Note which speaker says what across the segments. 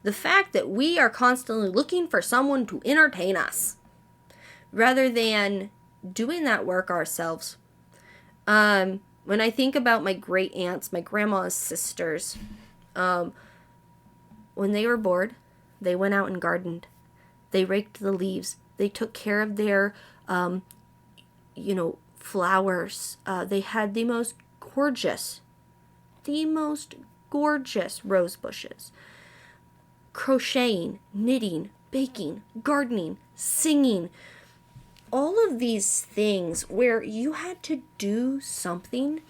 Speaker 1: The fact that we are constantly looking for someone to entertain us rather than doing that work ourselves. When I think about my great aunts, my grandma's sisters, when they were bored, they went out and gardened. They raked the leaves. They took care of their, flowers. They had the most gorgeous rose bushes. Crocheting, knitting, baking, gardening, singing. All of these things where you had to do something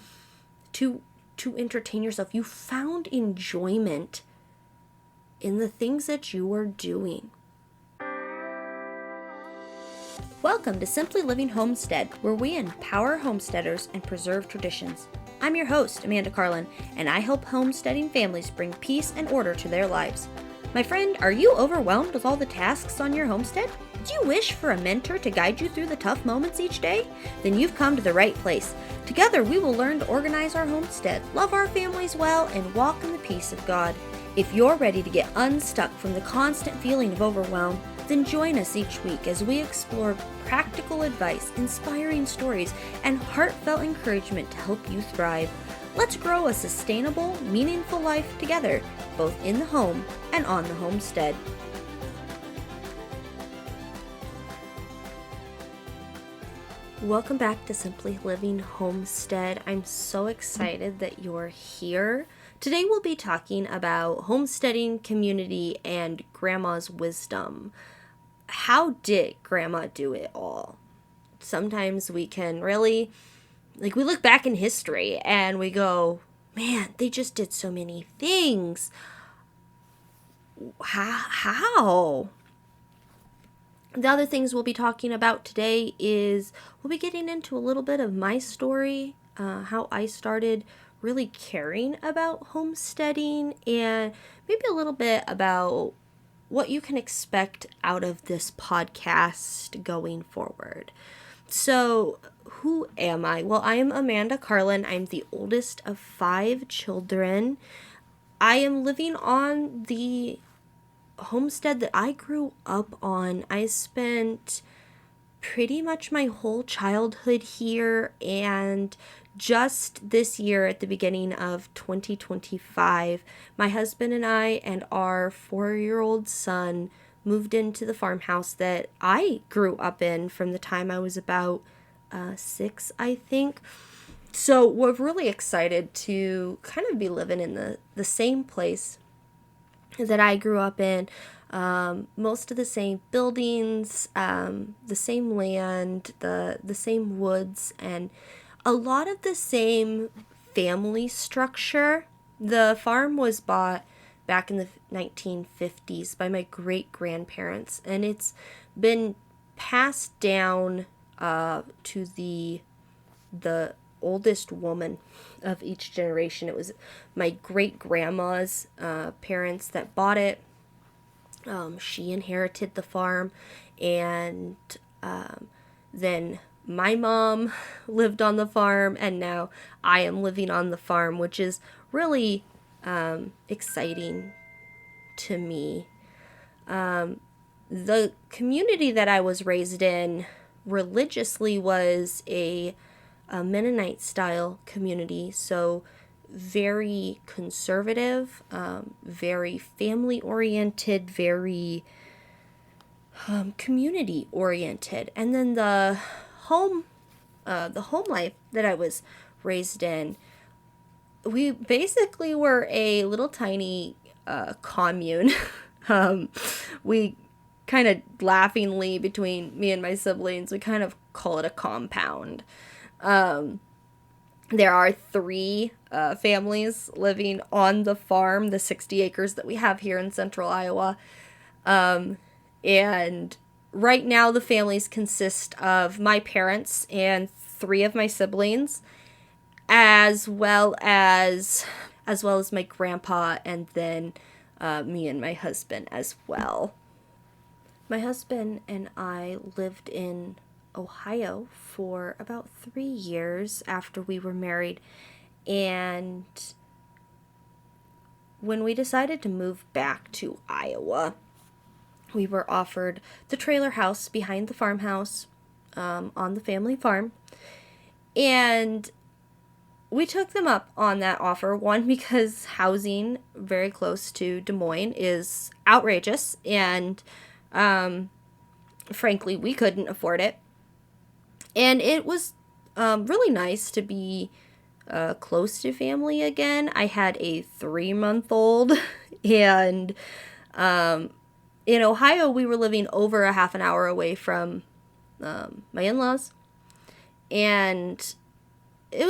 Speaker 1: to entertain yourself. You found enjoyment in the things that you were doing. Welcome to Simply Living Homestead, where we empower homesteaders and preserve traditions. I'm your host, Amanda Carlin, and I help homesteading families bring peace and order to their lives. My friend, are you overwhelmed with all the tasks on your homestead? Do you wish for a mentor to guide you through the tough moments each day? Then you've come to the right place. Together we will learn to organize our homestead, love our families well, and walk in the peace of God. If you're ready to get unstuck from the constant feeling of overwhelm, then join us each week as we explore practical advice, inspiring stories, and heartfelt encouragement to help you thrive. Let's grow a sustainable, meaningful life together, both in the home and on the homestead. Welcome back to Simply Living Homestead. I'm so excited that you're here. Today we'll be talking about homesteading, community, and grandma's wisdom. How did grandma do it all? Sometimes we can really, we look back in history and we go, man, they just did so many things. How? The other things we'll be talking about today is we'll be getting into a little bit of my story, how I started really caring about homesteading, and maybe a little bit about what you can expect out of this podcast going forward. So, who am I? Well, I am Amanda Carlin. I'm the oldest of 5 children. I am living on the homestead that I grew up on. I spent pretty much my whole childhood here, and just this year at the beginning of 2025, my husband and I and our 4-year-old son moved into the farmhouse that I grew up in from the time I was about 6, I think. So we're really excited to kind of be living in the same place that I grew up in. Most of the same buildings, the same land, the same woods, and a lot of the same family structure. The farm was bought back in the 1950s by my great-grandparents, and it's been passed down to the oldest woman of each generation. It was my great-grandma's parents that bought it. She inherited the farm, and then my mom lived on the farm, and now I am living on the farm, which is really exciting to me. The community that I was raised in religiously was a Mennonite-style community, so very conservative, very family-oriented, very community-oriented. And then the home life that I was raised in, we basically were a little tiny commune. We kind of laughingly, between me and my siblings, we kind of call it a compound. There are 3 families living on the farm, the 60 acres that we have here in central Iowa. And right now the families consist of my parents and 3 of my siblings, as well as my grandpa, and then me and my husband as well. My husband and I lived in Ohio for about 3 years after we were married, and when we decided to move back to Iowa, we were offered the trailer house behind the farmhouse on the family farm. And we took them up on that offer. One, because housing very close to Des Moines is outrageous, and frankly, we couldn't afford it. And it was really nice to be close to family again. I had a 3-month-old, and in Ohio, we were living over a half an hour away from my in-laws, and it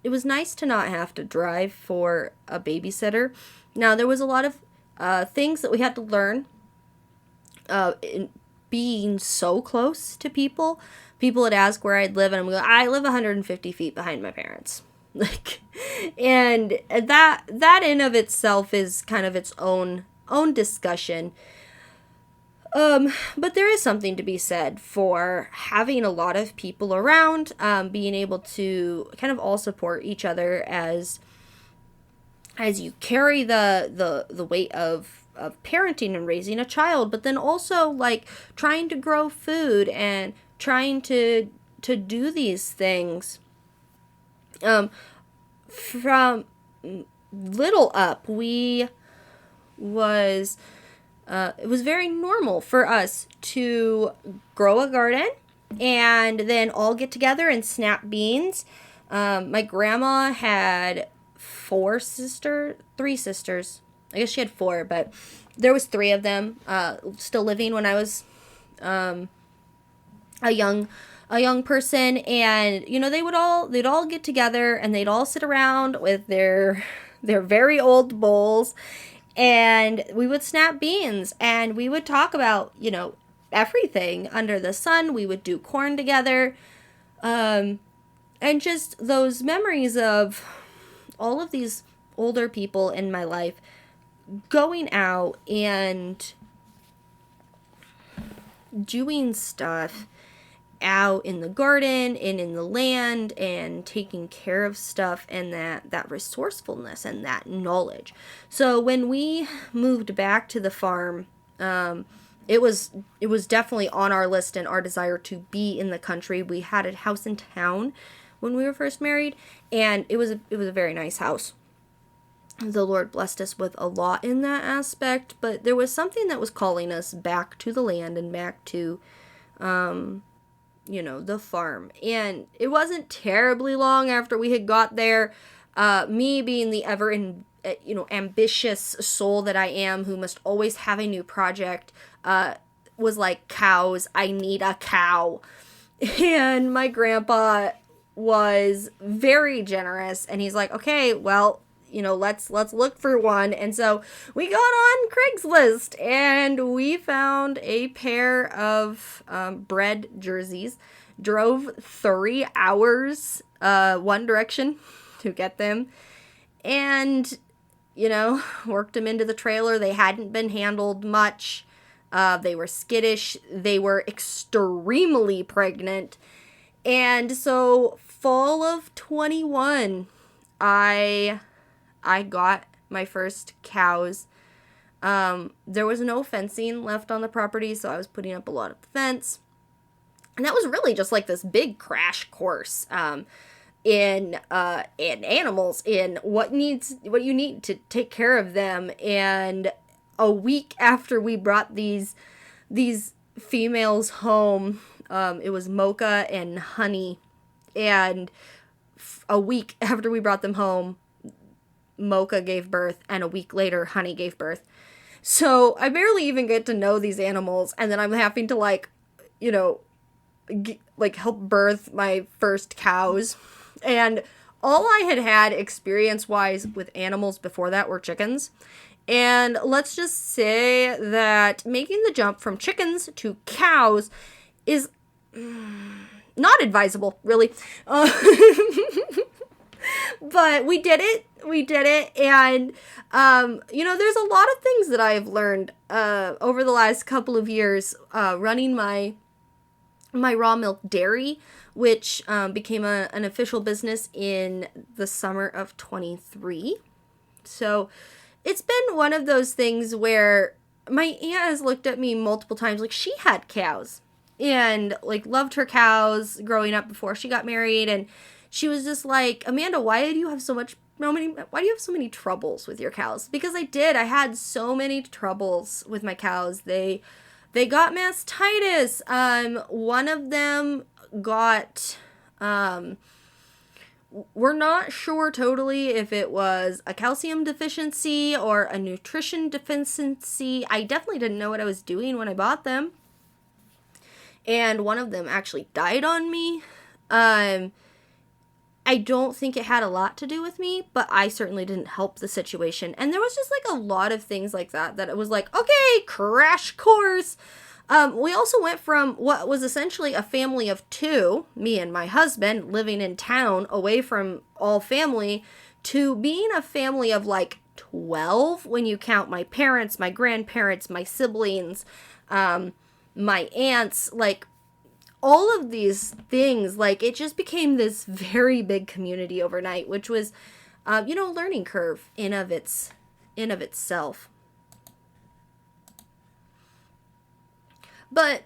Speaker 1: was nice to not have to drive for a babysitter. Now, there was a lot of things that we had to learn in being so close to people. People would ask where I'd live, and I'm going, I live 150 feet behind my parents. And that in of itself is kind of its own discussion. But there is something to be said for having a lot of people around, being able to kind of all support each other as you carry the weight of parenting and raising a child, but then also like trying to grow food and trying to do these things. From little up, it was very normal for us to grow a garden and then all get together and snap beans. My grandma had 3 sisters. I guess she had 4, but there was 3 of them still living when I was a young person. And they'd all get together and they'd all sit around with their very old bowls, and we would snap beans and we would talk about everything under the sun. We would do corn together, and just those memories of all of these older people in my life going out and doing stuff out in the garden and in the land and taking care of stuff, and that resourcefulness and that knowledge. So when we moved back to the farm, it was definitely on our list and our desire to be in the country. We had a house in town when we were first married, and it was a very nice house. The Lord blessed us with a lot in that aspect, but there was something that was calling us back to the land and back to the farm. And it wasn't terribly long after we had got there, me being the ever ambitious soul that I am, who must always have a new project, was like, cows, I need a cow. And my grandpa was very generous, and he's like, okay, well, let's look for one. And so we got on Craigslist and we found a pair of bred jerseys, drove 3 hours one direction to get them, and worked them into the trailer. They hadn't been handled much. They were skittish. They were extremely pregnant. And so fall of 21, I got my first cows. There was no fencing left on the property, so I was putting up a lot of fence. And that was really just like this big crash course in animals, in what you need to take care of them. And a week after we brought these females home, it was Mocha and Honey, and a week after we brought them home, Mocha gave birth, and a week later, Honey gave birth. So I barely even get to know these animals, and then I'm having to help birth my first cows. And all I had experience-wise with animals before that were chickens. And let's just say that making the jump from chickens to cows is not advisable, really. But we did it. And, there's a lot of things that I have learned over the last couple of years running my raw milk dairy, which became an official business in the summer of 23. So it's been one of those things where my aunt has looked at me multiple times. Like, she had cows and like loved her cows growing up before she got married. And she was just like, Amanda, why do you have so many troubles with your cows? Because I did. I had so many troubles with my cows. They got mastitis. One of them got, we're not sure totally if it was a calcium deficiency or a nutrition deficiency. I definitely didn't know what I was doing when I bought them. And one of them actually died on me. I don't think it had a lot to do with me, but I certainly didn't help the situation. And there was just like a lot of things like that it was like, okay, crash course. We also went from what was essentially a family of 2, me and my husband, living in town away from all family, to being a family of like 12 when you count my parents, my grandparents, my siblings, my aunts, like all of these things. Like, it just became this very big community overnight, which was, a learning curve in of itself. But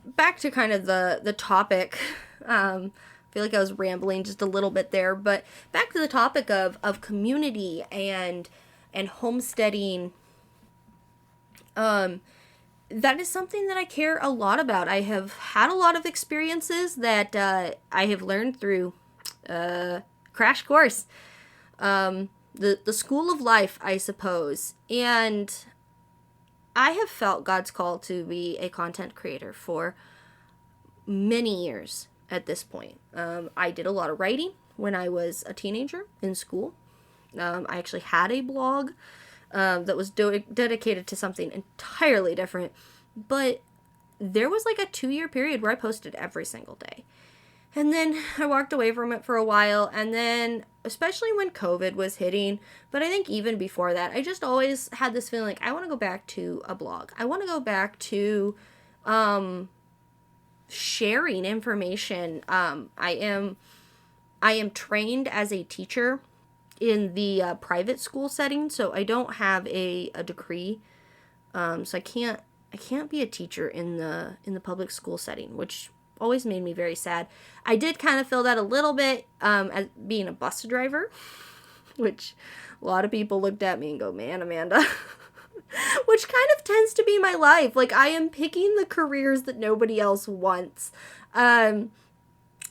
Speaker 1: back to kind of the topic. I feel like I was rambling just a little bit there, but back to the topic of community and homesteading. That is something that I care a lot about. I have had a lot of experiences that I have learned through crash course, the school of life, I suppose. And I have felt God's call to be a content creator for many years at this point. I did a lot of writing when I was a teenager in school. I actually had a blog that was dedicated to something entirely different. But there was like a 2-year period where I posted every single day. And then I walked away from it for a while. And then, especially when COVID was hitting, but I think even before that, I just always had this feeling like I want to go back to a blog. I want to go back to sharing information. I am trained as a teacher in the private school setting, so I don't have a degree. So I can't be a teacher in the public school setting, which always made me very sad. I did kind of feel that a little bit as being a bus driver, which a lot of people looked at me and go, man, Amanda, which kind of tends to be my life. Like, I am picking the careers that nobody else wants. I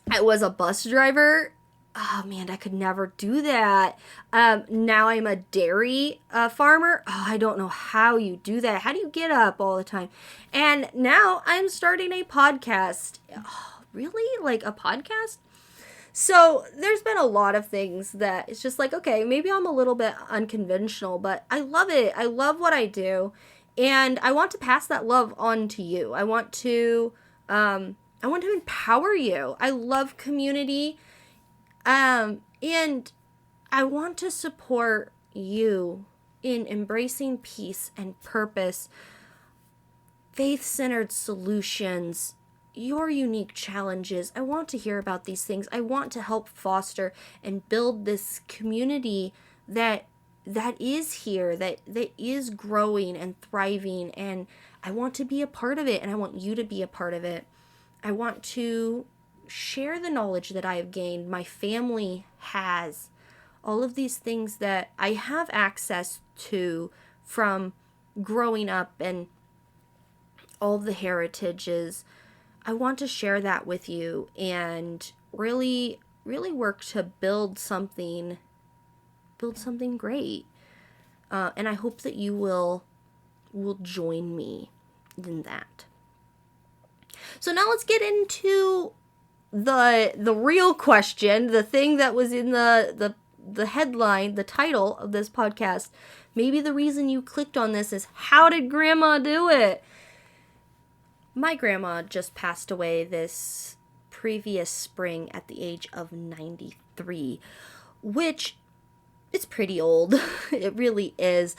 Speaker 1: was a bus driver. Oh, man, I could never do that. Now I'm a dairy farmer. Oh, I don't know how you do that. How do you get up all the time? And now I'm starting a podcast. Oh, really? Like a podcast? So there's been a lot of things that it's just like, okay, maybe I'm a little bit unconventional, but I love it. I love what I do. And I want to pass that love on to you. I want to empower you. I love community. And I want to support you in embracing peace and purpose, faith-centered solutions, your unique challenges. I want to hear about these things. I want to help foster and build this community that is here, that is growing and thriving, and I want to be a part of it, and I want you to be a part of it. I want to share the knowledge that I have gained, my family has, all of these things that I have access to from growing up and all of the heritages. I want to share that with you and really, really work to build something great. And I hope that you will join me in that. So now let's get into the real question, the thing that was in the headline, the title of this podcast. Maybe the reason you clicked on this is, how did Grandma do it? My grandma just passed away this previous spring at the age of 93, which it's pretty old. It really is.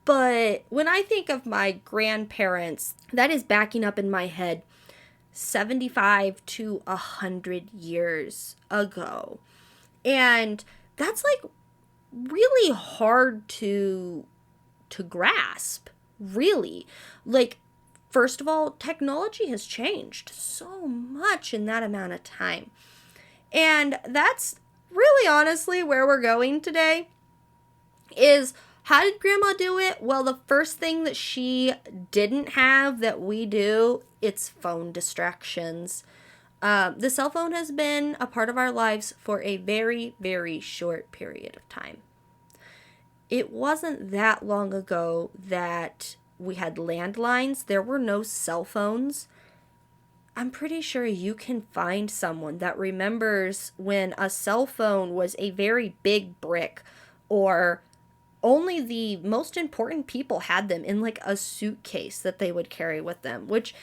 Speaker 1: But when I think of my grandparents, that is backing up in my head 75 to 100 years ago. And that's like really hard to grasp, really. Like, first of all, technology has changed so much in that amount of time. And that's really honestly where we're going today is, how did grandma do it? Well, the first thing that she didn't have that we do, it's phone distractions. The cell phone has been a part of our lives for a very, very short period of time. It wasn't that long ago that we had landlines. There were no cell phones. I'm pretty sure you can find someone that remembers when a cell phone was a very big brick, or only the most important people had them in like a suitcase that they would carry with them, which,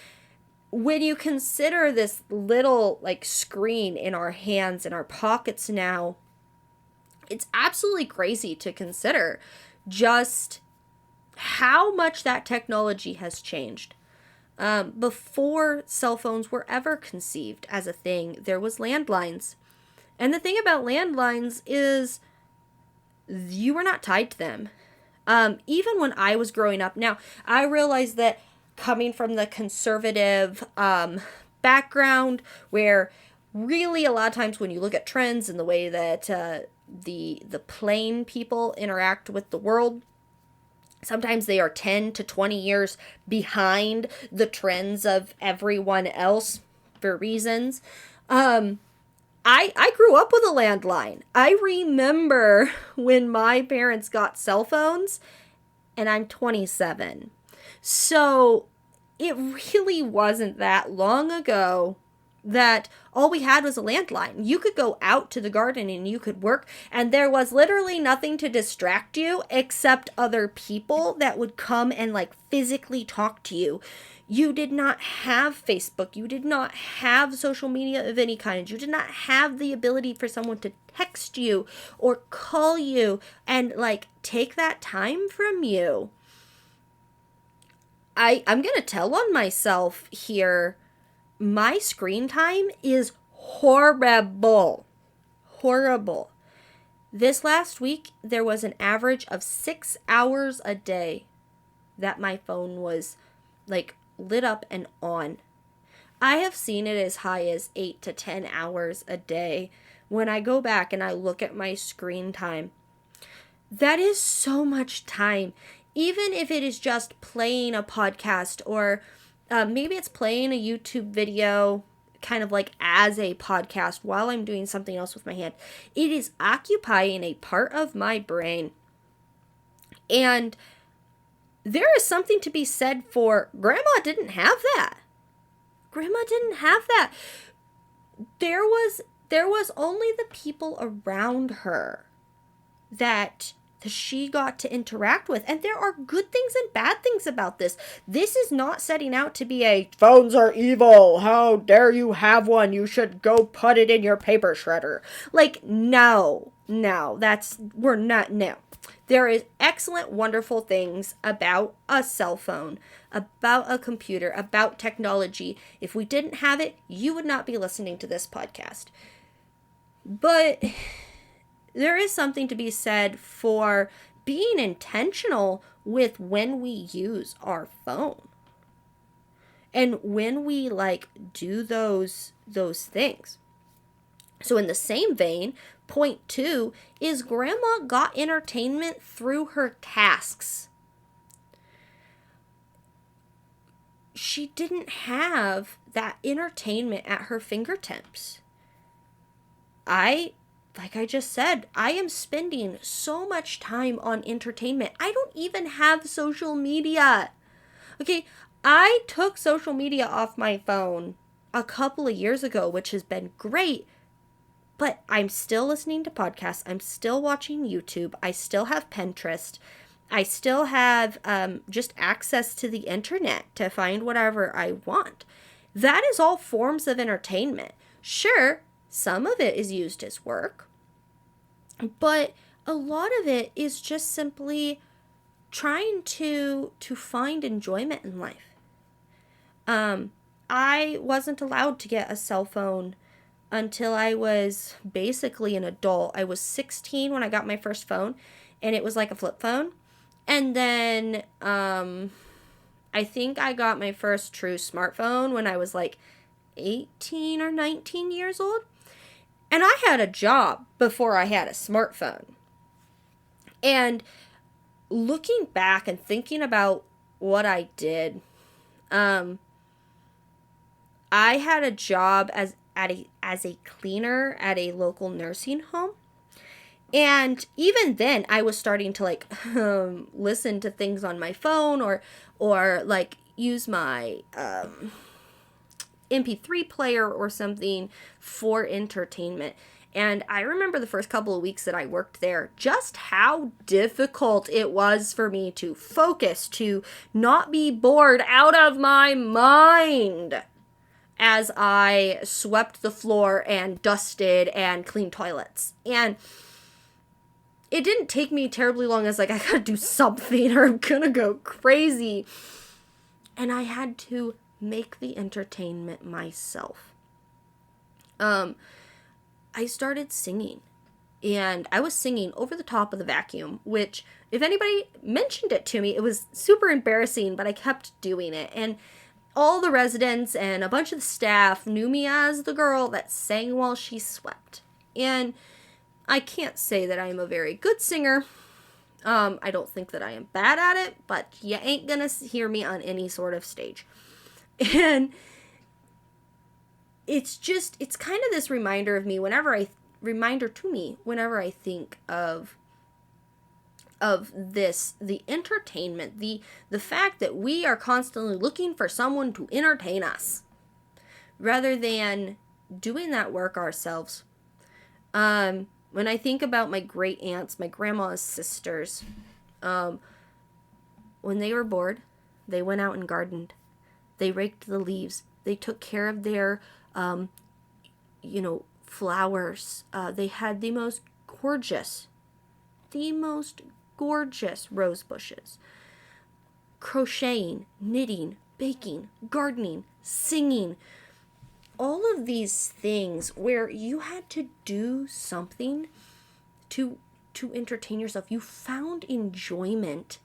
Speaker 1: when you consider this little like screen in our hands and our pockets now, it's absolutely crazy to consider just how much that technology has changed. Before cell phones were ever conceived as a thing, there was landlines. And the thing about landlines is you were not tied to them. Even when I was growing up, now I realize that coming from the conservative background, where really a lot of times when you look at trends and the way that the plain people interact with the world, sometimes they are 10 to 20 years behind the trends of everyone else for reasons. I grew up with a landline. I remember when my parents got cell phones, and I'm 27. So it really wasn't that long ago that all we had was a landline. You could go out to the garden and you could work, and there was literally nothing to distract you except other people that would come and like physically talk to you. You did not have Facebook. You did not have social media of any kind. You did not have the ability for someone to text you or call you and like take that time from you. I'm going to tell on myself here. My screen time is horrible. Horrible. This last week, there was an average of 6 hours a day that my phone was like lit up and on. I have seen it as high as 8 to 10 hours a day. When I go back and I look at my screen time, that is so much time. Even if it is just playing a podcast, or maybe it's playing a YouTube video kind of like as a podcast while I'm doing something else with my hand, it is occupying a part of my brain. And there is something to be said for grandma didn't have that. Grandma didn't have that. There was only the people around her that she got to interact with. And there are good things and bad things about this. This is not setting out to be a phones are evil, how dare you have one, you should go put it in your paper shredder. Like, no, we're not, no. There is excellent, wonderful things about a cell phone, about a computer, about technology. If we didn't have it, you would not be listening to this podcast. But there is something to be said for being intentional with when we use our phone. And when we like do those things. So in the same vein, point 2 is grandma got entertainment through her tasks. She didn't have that entertainment at her fingertips. Like I just said, I am spending so much time on entertainment. I don't even have social media. Okay, I took social media off my phone a couple of years ago, which has been great. But I'm still listening to podcasts. I'm still watching YouTube. I still have Pinterest. I still have just access to the internet to find whatever I want. That is all forms of entertainment. Sure, some of it is used as work, but a lot of it is just simply trying to find enjoyment in life. I wasn't allowed to get a cell phone until I was basically an adult. I was 16 when I got my first phone, and it was like a flip phone. And then I think I got my first true smartphone when I was like 18 or 19 years old. And I had a job before I had a smartphone. And looking back and thinking about what I did, I had a job as a cleaner at a local nursing home. And even then, I was starting to like listen to things on my phone, or like use my MP3 player or something for entertainment. And I remember the first couple of weeks that I worked there, just how difficult it was for me to focus, to not be bored out of my mind as I swept the floor and dusted and cleaned toilets. And it didn't take me terribly long. I was like, I gotta do something or I'm gonna go crazy. And I had to make the entertainment myself. I started singing. And I was singing over the top of the vacuum, which, if anybody mentioned it to me, it was super embarrassing, but I kept doing it. And all the residents and a bunch of the staff knew me as the girl that sang while she swept. And I can't say that I'm a very good singer. I don't think that I am bad at it, but you ain't gonna hear me on any sort of stage. And it's kind of this reminder to me whenever I think of this, the entertainment, the fact that we are constantly looking for someone to entertain us rather than doing that work ourselves. When I think about my great aunts, my grandma's sisters, when they were bored, they went out and gardened. They raked the leaves. They took care of their, flowers. They had the most gorgeous rose bushes. Crocheting, knitting, baking, gardening, singing. All of these things where you had to do something to entertain yourself. You found enjoyment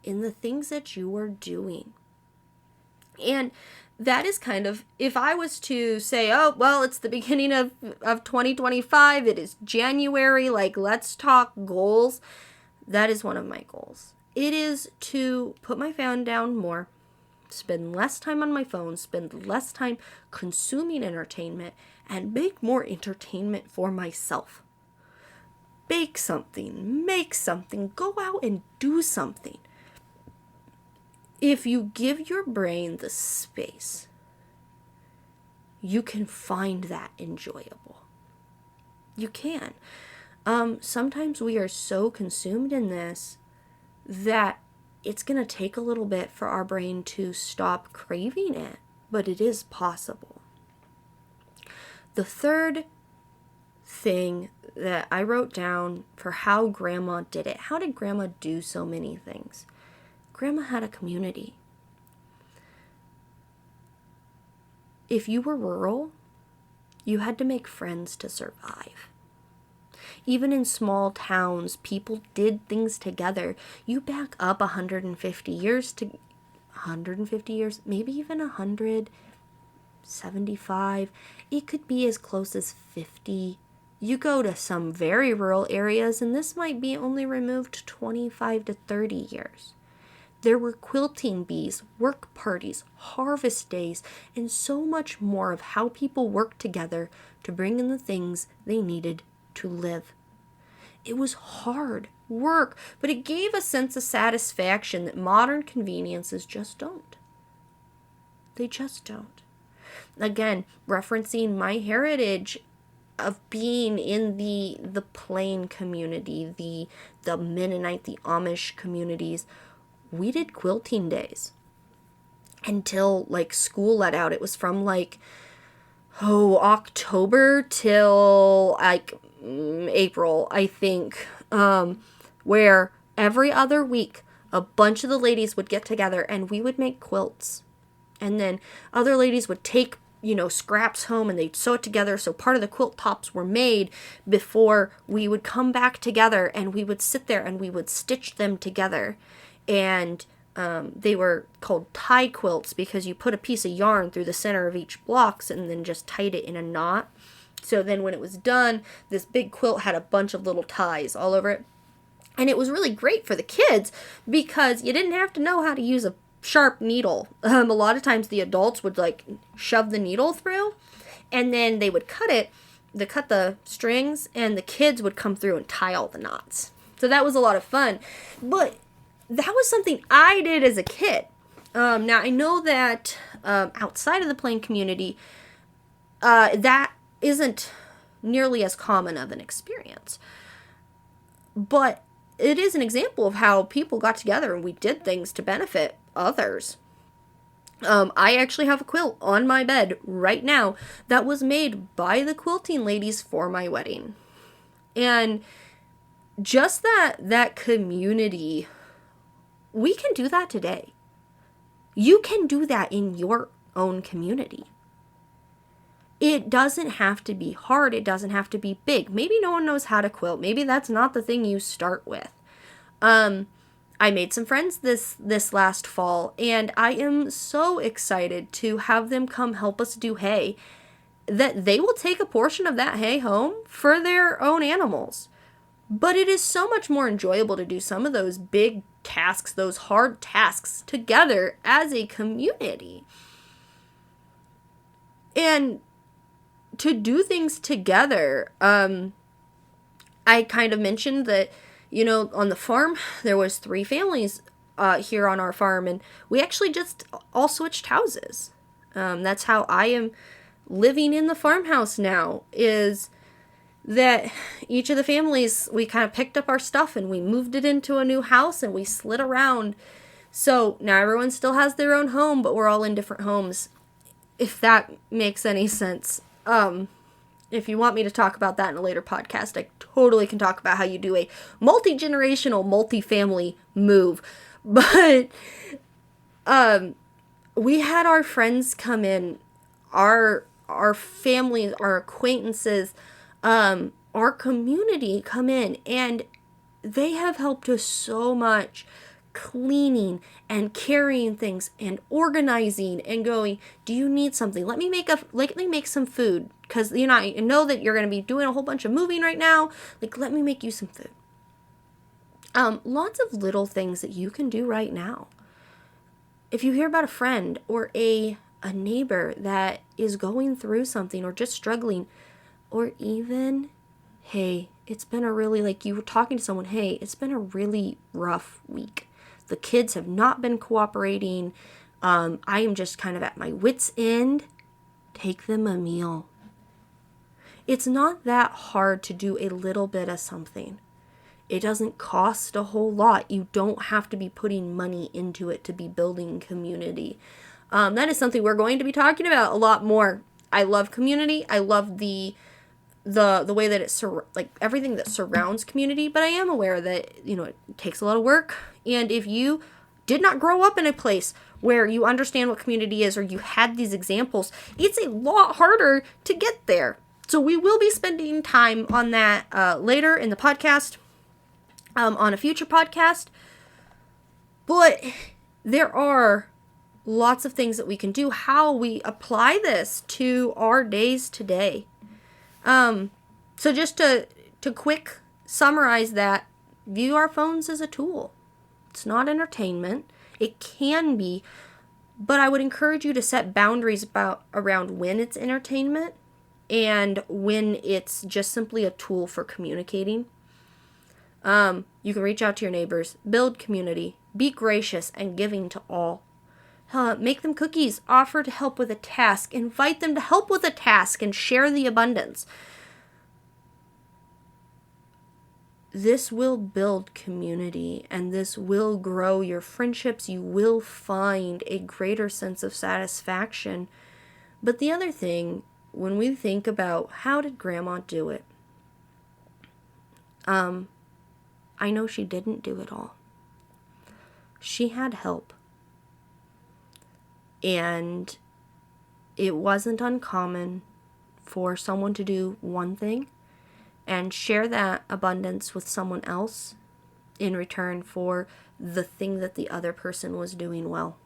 Speaker 1: in the things that you were doing. And that is kind of, if I was to say, oh, well, it's the beginning of 2025, it is January, like, let's talk goals. That is one of my goals. It is to put my phone down more, spend less time on my phone, spend less time consuming entertainment, and make more entertainment for myself. Bake something, make something, go out and do something. If you give your brain the space, you can find that enjoyable. You can. Sometimes we are so consumed in this that it's going to take a little bit for our brain to stop craving it, but it is possible. The third thing that I wrote down for how Grandma did it, how did Grandma do so many things? Grandma had a community. If you were rural, you had to make friends to survive. Even in small towns, people did things together. You back up 150 years, maybe even 175. It could be as close as 50. You go to some very rural areas, and this might be only removed 25 to 30 years. There were quilting bees, work parties, harvest days, and so much more of how people worked together to bring in the things they needed to live. It was hard work, but it gave a sense of satisfaction that modern conveniences just don't. They just don't. Again, referencing my heritage of being in the plain community, the Mennonite, the Amish communities, we did quilting days until like school let out. It was from October till April, I think, where every other week a bunch of the ladies would get together and we would make quilts. And then other ladies would take, scraps home and they'd sew it together. So part of the quilt tops were made before we would come back together, and we would sit there and we would stitch them together. And they were called tie quilts because you put a piece of yarn through the center of each blocks and then just tied it in a knot. So then when it was done, this big quilt had a bunch of little ties all over it. And it was really great for the kids because you didn't have to know how to use a sharp needle. A lot of times the adults would shove the needle through, and then they would cut the strings, and the kids would come through and tie all the knots. So that was a lot of fun. But that was something I did as a kid. Now I know that outside of the plain community, that isn't nearly as common of an experience. But it is an example of how people got together and we did things to benefit others. I actually have a quilt on my bed right now that was made by the quilting ladies for my wedding. And just that community, we can do that today. You can do that in your own community. It doesn't have to be hard. It doesn't have to be big. Maybe no one knows how to quilt. Maybe that's not the thing you start with. I made some friends this last fall, and I am so excited to have them come help us do hay, that they will take a portion of that hay home for their own animals. But it is so much more enjoyable to do some of those big tasks, those hard tasks together as a community. And to do things together, I kind of mentioned that, on the farm, there was 3 families here on our farm, and we actually just all switched houses. That's how I am living in the farmhouse now, is that each of the families, we kind of picked up our stuff and we moved it into a new house and we slid around. So now everyone still has their own home, but we're all in different homes, if that makes any sense. If you want me to talk about that in a later podcast, I totally can talk about how you do a multi-generational, multi-family move. But we had our friends come in, our families, our acquaintances, our community come in, and they have helped us so much, cleaning and carrying things and organizing and going, do you need something? Let me make some food, because I know that you're going to be doing a whole bunch of moving right now. Let me make you some food. Lots of little things that you can do right now. If you hear about a friend or a neighbor that is going through something or just struggling, or even, hey, it's been a really, you were talking to someone, hey, it's been a really rough week. The kids have not been cooperating. I am just kind of at my wit's end. Take them a meal. It's not that hard to do a little bit of something. It doesn't cost a whole lot. You don't have to be putting money into it to be building community. That is something we're going to be talking about a lot more. I love community. I love the way that it's everything that surrounds community, but I am aware that, it takes a lot of work. And if you did not grow up in a place where you understand what community is, or you had these examples, it's a lot harder to get there. So we will be spending time on that later in the podcast, on a future podcast. But there are lots of things that we can do, how we apply this to our days today. So just to quick summarize that, view our phones as a tool. It's not entertainment. It can be, but I would encourage you to set boundaries around when it's entertainment and when it's just simply a tool for communicating. You can reach out to your neighbors, build community, be gracious and giving to all. Make them cookies, offer to help with a task, invite them to help with a task, and share the abundance. This will build community, and this will grow your friendships. You will find a greater sense of satisfaction. But the other thing, when we think about how did Grandma do it? I know she didn't do it all. She had help. And it wasn't uncommon for someone to do one thing and share that abundance with someone else in return for the thing that the other person was doing well.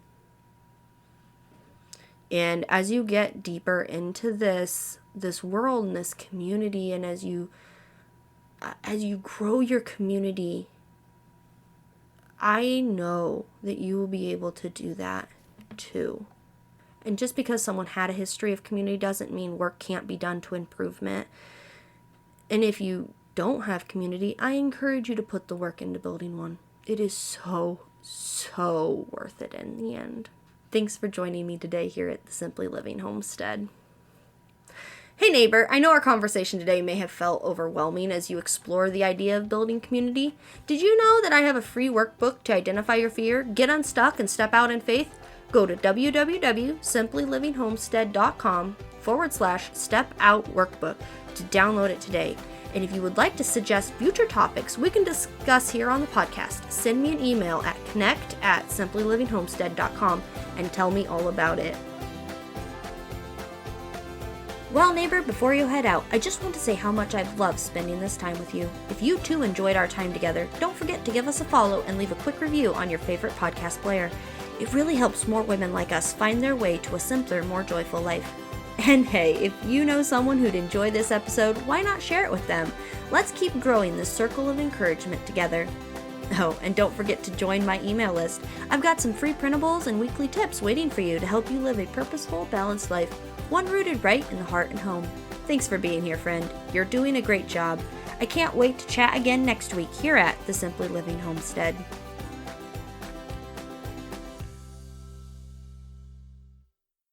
Speaker 1: And as you get deeper into this world and this community, and as you grow your community, I know that you will be able to do that too. And just because someone had a history of community doesn't mean work can't be done to improvement. And if you don't have community, I encourage you to put the work into building one. It is so, so worth it in the end. Thanks for joining me today here at the Simply Living Homestead. Hey neighbor, I know our conversation today may have felt overwhelming as you explore the idea of building community. Did you know that I have a free workbook to identify your fear, get unstuck, and step out in faith? Go to www.simplylivingHomestead.com/step-out-workbook to download it today. And if you would like to suggest future topics we can discuss here on the podcast, send me an email at connect@simplylivingHomestead.com and tell me all about it. Well, neighbor, before you head out, I just want to say how much I've loved spending this time with you. If you too enjoyed our time together, don't forget to give us a follow and leave a quick review on your favorite podcast player. It really helps more women like us find their way to a simpler, more joyful life. And hey, if you know someone who'd enjoy this episode, why not share it with them? Let's keep growing this circle of encouragement together. Oh, and don't forget to join my email list. I've got some free printables and weekly tips waiting for you to help you live a purposeful, balanced life, one rooted right in the heart and home. Thanks for being here, friend. You're doing a great job. I can't wait to chat again next week here at the Simply Living Homestead.